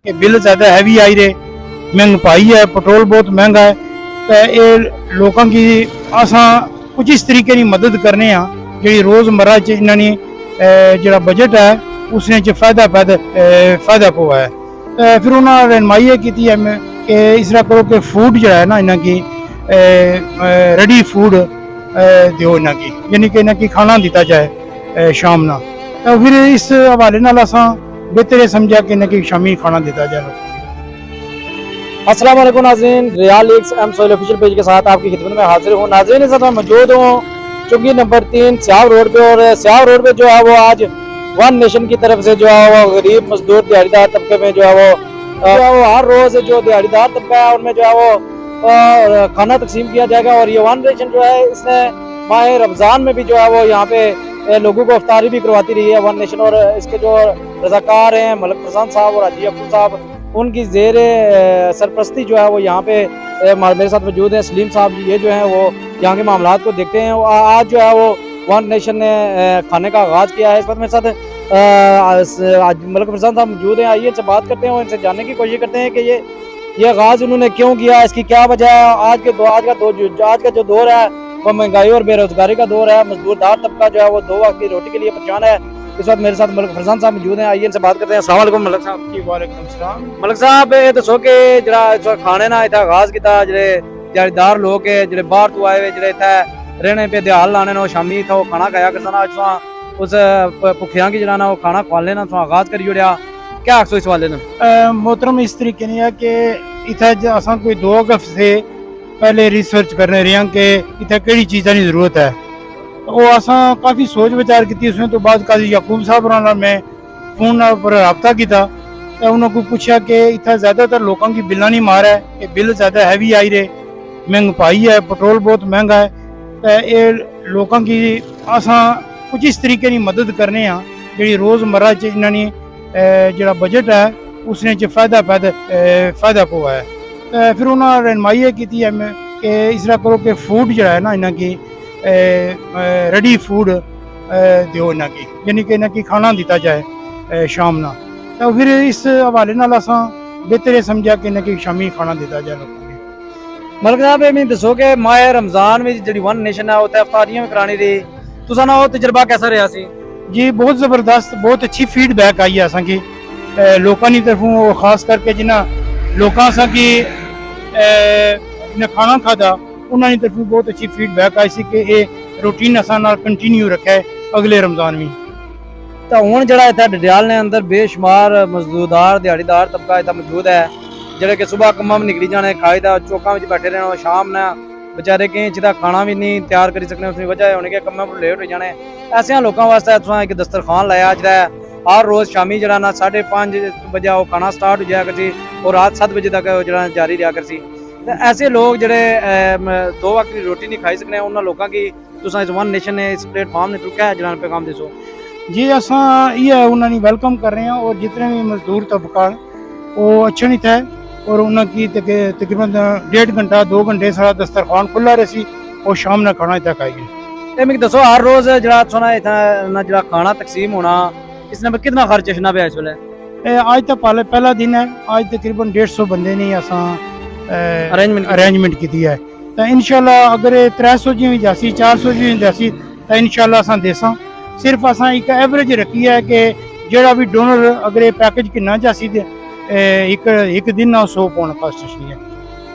कि बिल ज़्यादा हैवी आई रहे, महंगाई है, पेट्रोल बहुत महंगा है। तो ये लोगों की असा कुछ इस तरीके की मदद करने जी रोज़मर्रा च इन्होंने जो बजट है उसने फायदा पवा है। फिर उन्होंने रहनमाई की है कि इस तरह करो कि फूड जो है ना इन्हों की रेडी फूड दो इन्हों की, यानी कि इन्हों की खाना दिता जाए शाम ना। तो फिर इस हवाले नाल असा बेहतर समझा कि इन्हों की शामी खाना दिता जाए। अस्सलाम वालेकुम नाज़रीन, real leagues M Sohail official page के साथ आपकी खिदमत में हाजिर हूँ। नाज़रीन इस वक्त मैं मौजूद हूँ चुंगी नंबर 3 स्याव रोड पे, और स्याव रोड पे जो है वो आज वन नेशन की तरफ से जो है वो गरीब मजदूर दिहाड़ीदार तबके में जो है वो हर रोज जो दिहाड़ीदार तबका है उनमें जो है वो खाना तकसीम किया जाएगा। और ये वन नेशन जो है इसने माह रमज़ान में भी जो है वो यहाँ पे लोगों को अफ्तारी भी करवाती रही है वन नेशन। और इसके जो रज़ाकार हैं मलक फरजान साहब और हाजी अब्दुल साहब, उनकी ज़ेर सरपरस्ती जो है वो यहाँ पे मेरे साथ मौजूद हैं सलीम साहब जी। ये जो है वो यहाँ के मामलात को देखते हैं। आज जो है वो वन नेशन ने खाने का आगाज़ किया है। इस वक्त मेरे साथ मलक फरजान साहब मौजूद हैं। आइए इनसे बात करते हैं और इनसे जानने की कोशिश करते हैं कि ये आगाज़ उन्होंने क्यों किया, इसकी क्या वजह है। आज का जो दौर है वो महंगाई और बेरोजगारी का दौर है। मजदूरदार तबका जो है वो 2 वक्त की रोटी के लिए परेशान है। इस वक्त मेरे साथ मलक फरजान साहब मौजूद हैं। आइए इनसे बात करते हैं। अस्सलाम वालेकुम मलक साहब। जी वालेकुम सलाम। मलक साहब ये दसो कि जरा इस वक्त खाने ना इतना आगाज़ किया जेडे दिहाड़ीदार लोग है जेडे बाहर तो आए हुए जेडे इतना रहने पे दिहाड़ लाने ना शामी था वो खाना खाया करना आज उस भुखियां की जरा ना वो खाना खवा लेना तो आगाज़ करी जोड़िया, क्या आखो इस वाले ने। मोहतरम इस तरीके नहीं है कि इतना असा कोई 2 हफ्ते से पहले रिसर्च करने रहे हैं कि इतना केड़ी चीज़ों की जरूरत है। वो असा काफ़ी सोच विचार की, उसने तो बाद काजी याकूब साहब होना मैं फोन पर रबता किया तो उन्होंने पूछा कि इतना ज़्यादातर लोगों की बिल्लां नहीं मार है कि बिल ज़्यादा हैवी आई रहे, महंगाई है, पेट्रोल बहुत महंगा है। तो ये लोगों की असा कुछ इस तरीके की मदद करने जी रोज़मर्रा च इन्होंने जो बजट है उसने फायदा पवा है। तो फिर उन्होंने रहनमाई की है कि इस तरह करो कि फूड जो है ना इन्हों की रेडी फूड दो इन्हों की, यानी कि इन्हों की खाना दिता जाए शाम ना। तो फिर इस हवाले नाल असा बेहतर समझा कि इन्हों की शामी खाना दिता जाए लोगों को। मलक साहब ये दसो कि माह रमज़ान में जी वन नेशन है उत्थे अफ्तारियां भी करानी रही, तुसा ना वो तजर्बा कैसा रहा सी? जी बहुत ज़बरदस्त, बहुत अच्छी फीडबैक आई है असा की लोगों की तरफों, खास करके जिन्हें लोगों असा की खाना खादा उन्होंने तरफों बहुत अच्छी फीडबैक आई सी कि ये रूटीन असा नाल कंटिन्यू रखा है अगले रमज़ान में। तो हुण जिहड़ा इत्थे डडियाल ने अंदर बेशुमार मजदूरदार दिहाड़ीदार तबका इत्थे मौजूद है जिहड़े कि सुबह कम्मां में निकली जाने, खाई दा चौकां विच बैठे रहना, शाम ने बेचारे केईं च खाना भी नहीं तैयार करी सकने, उसकी वजह होने के कम्मां पर लेट हो जाने। ऐसे लोगों वास्ते तुसां एक दस्तरखान लाया जिहड़ा हर रोज़ शामी जिहड़ा ना 5:30 बजे वो खाना स्टार्ट हो जाया करसी और रात 7 बजे तक जिहड़ा जारी रहा करसी। तो ऐसे लोग जिहड़े 2 वक्त की रोटी नहीं खाई सकने उन्होंने लोगों की तुसां इस वन नेशन ने इस प्लेटफॉर्म ने चुका है जिन्होंने पैगाम दसो। जी असा ये उन्होंने वेलकम कर रहे हैं और जितने भी मजदूर तबका वो अच्छे नहीं थे और उनकी तकरीबन 1.5 घंटा 2 घंटे सारा दस्तरखान खुला रही और शाम ने खाना इतना खाएगी। ते मिगी दसो हर रोज़ जिहड़ा सोना इतना जिहड़ा खाना तकसीम होना इसने कितना खर्च छना पे इस वेले? आज तो पहला दिन है, आज तकरीबन 150 बंदे ने असा अरेंजमेंट की है। तो इंशाल्लाह अगर 300 जी भी जासी 400 जी भी जासी तो इंशाल्लाह असा देसा। सिर्फ असा एक एवरेज रखी है कि जोड़ा भी डोनर अगर ये पैकेज कितना जासी एक दिन ना 100 पाउंड कास्ट है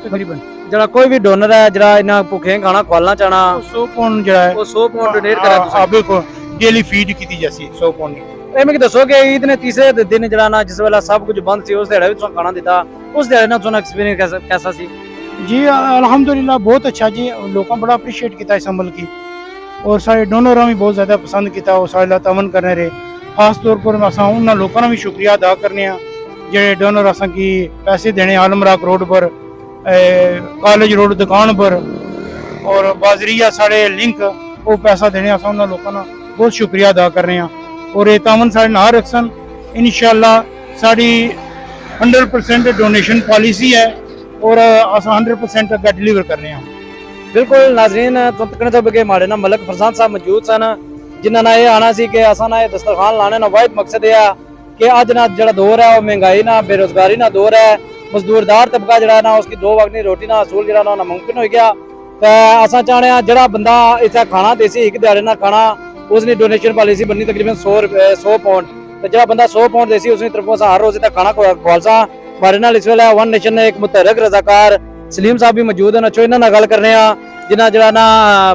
तकरीबन। जरा कोई भी डोनर है जरा इन्ना भुखे खाना खवालना चाहना 100 पाउंड जरा है वो 100 पाउंड डोनेट करा बिल्कुल डेली फीड की जासी 100 पाउंड। मिगी दसो कि ईद ने तीसरे दिन जरा ना जिस वेला सब कुछ बंद सी उस दिहाड़े भी खाना दिता, उस दिहाड़े ना तुहाडा एक्सपीरियंस कैसा सी? जी अल्हम्दुलिल्लाह बहुत अच्छा जी, लोगों बड़ा अप्रीशिएट किया इस अमल की और सारे डोनर भी बहुत ज़्यादा पसंद किया और सारे तमन करने रहे। खास तौर पर असा उन्होंने लोगों का भी शुक्रिया अदा करने जो डोनर असा की पैसे देने आलमराग रोड पर, कॉलेज रोड दुकान पर और बाजरिया साढ़े लिंक वो पैसा देने असा उन्होंने लोगों का बहुत शुक्रिया अदा करने और ये तामन साढ़े ना रखसन। इंशाल्लाह साड़ी 100% डोनेशन पॉलिसी है और असा 100% अगर डिलीवर करने हैं। बिल्कुल नाज़रीन तकने तो बगे माड़े ना मलक फरजान साहब मौजूद सन जिन्होंने ये आना सी कि असा ना दस्तरखान लाने ना वाहिद मकसद है कि अज ना जो दौर है वो महंगाई ना बेरोजगारी ना दौर है, मजदूरदार तबका जो ना उसकी 2 वक्त की रोटी ना असूल जो ना मुमकिन हो गया। तो असा चाहने जो बंदा इतना खाना देसी एक दिहाड़े ना खाना उसकी डोनेशन पॉलिसी बननी तकरीबन 100 पाउंड। तो जो बंदा 100 पाउंड देसी उसकी तरफों हर रोज तक खाना खुआलसा। हमारे नाल इस वेले वन नेशन एक मुतहरक रजाकार सलीम साहब भी मौजूद हैं। अच्छो इन्होंने गल करने जिन्हें जरा ना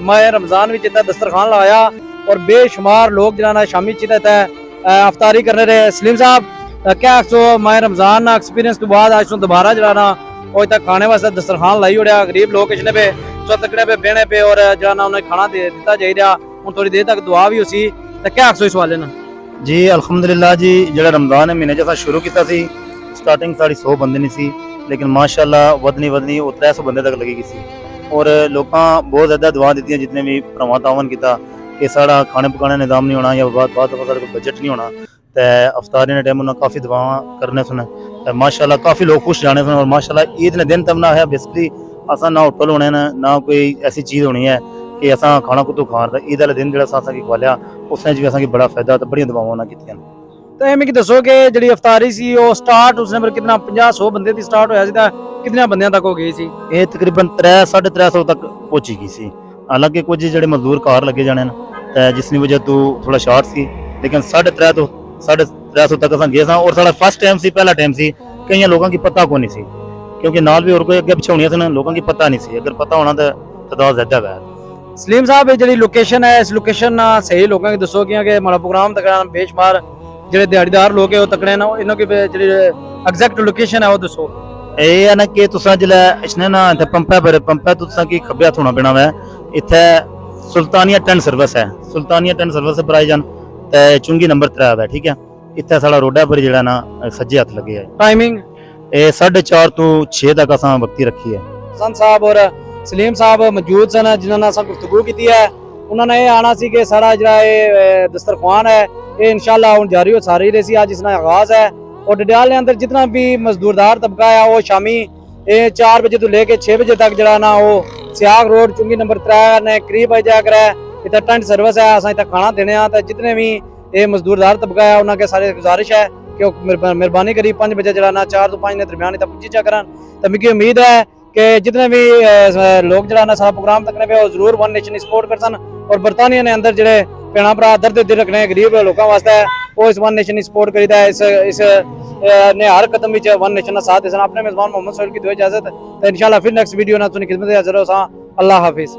माह रमजान भी इतना दस्तरखान लाया और बेशुमार लोग जरा ना शामी चित अफ्तारी करने रहे। सलीम साहब क्या आखो माह रमजान ना एक्सपीरियंस तो बाद आज दोबारा जरा ना वो तक खाने वास्ते दस्तरखान लाई उड़िया, गरीब लोग किचने पे सो तकड़े पे बहने पे और जरा ना उन्हें खाना दिता चाहिए। हूँ थोड़ी देर तक दुआ भी उसी तो क्या आखो इस वाले ना? जी अल्हम्दुलिल्लाह जी, जो रमजान महीने जैसा शुरू किया सी स्टार्टिंग साड़ी 100 बंदे नहीं सी, लेकिन माशाअल्लाह वधनी वो 300 बंदे तक लगी सी और लोगों बहुत ज़्यादा दुआ दी जितने भी भरावां तावन किया कि साड़ा खाने पकाने निज़ाम नहीं होना या बाद साढ़े को बजट नहीं होना। तो अफ्तारी ने टाइम उन्होंने काफ़ी दुआ करने सुने तो माशाअल्लाह काफ़ी लोग खुश जाने सुने। और माशाअल्लाह ईद ने दिन तब ना है बेसिकली असा ना होटल होने ना कोई ऐसी चीज़ होनी है कि असा खाना कुतों खान रहा। ईद वाले दिन जो असा खुआलिया उसने भी असा बड़ा फायदा तो बड़िया दुआवां उन्होंने कीतियां। तो ये मिगी दसो कि जी अफ्तारी सी वो स्टार्ट उसने पर कितना 50-100 बंदे की स्टार्ट होया सी तां कितने बंदियां तक हो गई सी? ये तकरीबन 300-350 तक पहुंची गई सी। हालांकि कुछ जो मजदूर कार लगे जाने तो जिसकी वजह तो थोड़ा शॉर्ट सी, लेकिन 350 तो 350 तक अस गए और साढ़ा फर्स्ट टाइम सी, पहला टाइम सी। कई लोगों की पता को नहीं सी क्योंकि नाल भी और कोई अगे पिछे होनी सन, लोगों की पता नहीं सी। अगर पता होना तो तादाद ज्यादा है। सलीम साहब जी लोकेशन है इस लोकेशन ना सही लोगों की दसो कि हमारा प्रोग्राम तक बेशुमार जो दिहाड़ीदार लोग है वो तकड़े ना इन्हों की जी एग्जैक्ट लोकेशन है वो दसो। ये है ना कि तुसा जिला इसने ना इतने पंपा पर पंपा तुसा की खब्बे हथ होना पैना वै। इतने सुल्तानिया टेंट सर्विस है, सुल्तानिया टेंट सर्विस पर आई जान ते चुंगी नंबर 3 है। ठीक है, इतने साड़ा रोडा पर जो ना सज्जे हथ लगे है। टाइमिंग ये 4:30 तो 6 तक असा वक्ती रखी है। हसन साहब और सलीम साहब मौजूद सन जिन्होंने असा गुफ्तगू की है। उन्होंने ये आना सी कि सारा जो दस्तरखान है ये इंशाल्लाह हुण जारी हो सारी रही। आज इसका आगाज है और डडियाल के अंदर जितना भी मजदूरदार तबका है वो शामी 4 बजे तो लेके 6 बजे तक जरा ना वो सियाग रोड चुंगी नंबर 3 ने करीब आ जाया करे। इतना टेंट सर्विस है, असा इतना खाना देने तो जितने भी ये मजदूरदार तबका है उन्होंने सारे गुजारिश है कि मेहरबानी करी 5 बजे जरा ना 4 तो 5 ने दरमियान इतना पुजी जा करन। तो मुझे उम्मीद है कि जितने भी लोग जरा ना सारा प्रोग्राम तकने पे जरूर वन नेशन सपोर्ट कर सन और बरतानिया ने अंदर जो भैन भरा दर्द दिल रखने गरीब लोगों वास्ते वो इस वन नेशन सपोर्ट करीदा है। इस ने हर कदम वन नेशन का साथ देना। अपने मेजबान मोहम्मद सोहेल की दो इजाजत तो इंशाल्लाह फिर नेक्स्ट वीडियो ना सुनी खिदमत हाजिर हो। अल्लाह हाफिज।